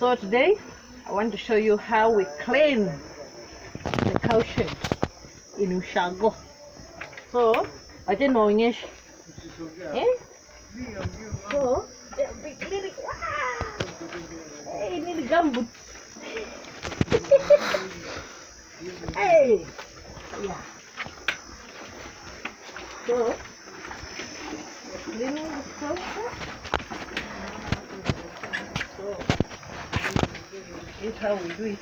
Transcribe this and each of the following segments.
So today I want to show you how we clean the cow shed in Ushago. So I didn't know English. So we clean it. Hey, need gumboot. Hey, yeah. So cleaning the cow shed. So here's how we do it.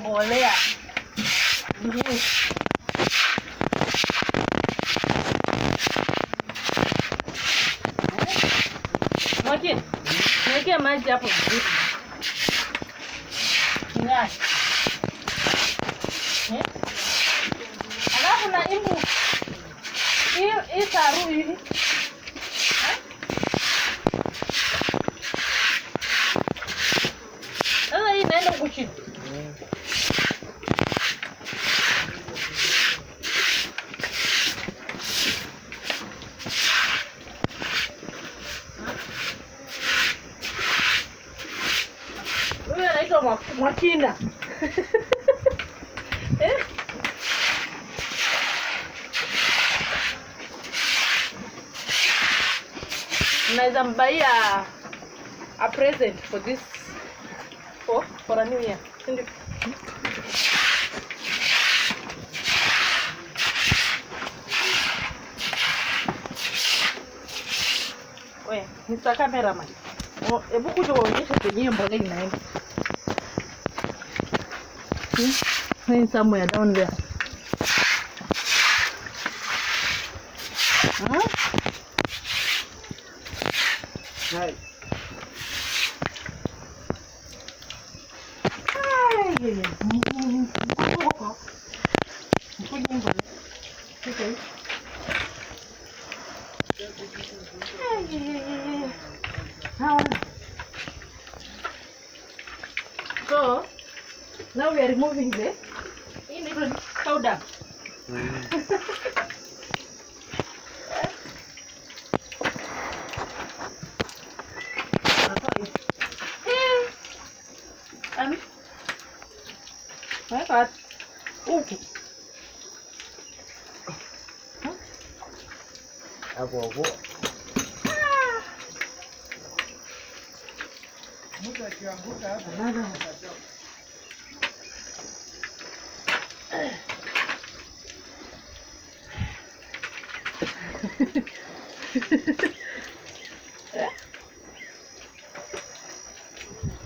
Boleh. Makin, makin maji hapo. Ngai. Alafu na imbu. Hii saru hii. Sasa hii inaenda huko chini. Wewe anaitwa Mwachina. Unaweza mbaya a present for this for a new year. Wewe, Mr. Cameraman. Hebu kuja uonyeshe kwenye mbolea inaenda. Find somewhere down there. Huh? Right. So now we are removing the powder. My God. Okay. Abo.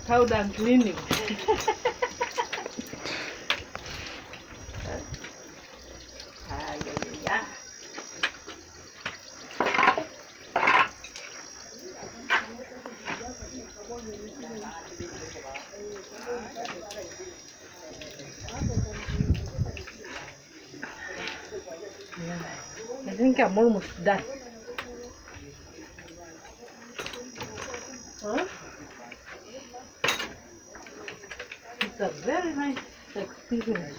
Cow dung cleaning. I think I'm almost done. Huh? It's a very nice experience.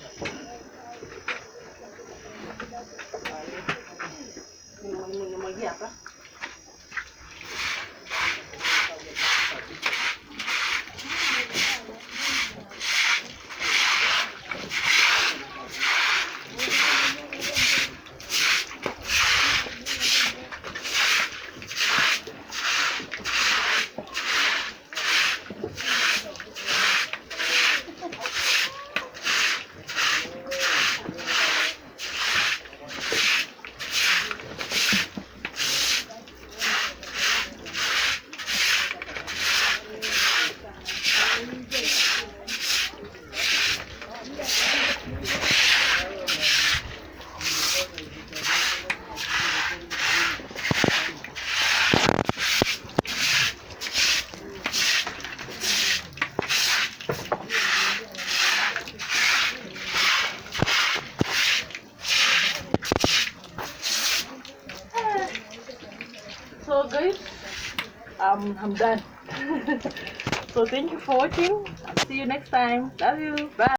I'm done. So thank you for watching. I'll see you next time. Love you. Bye.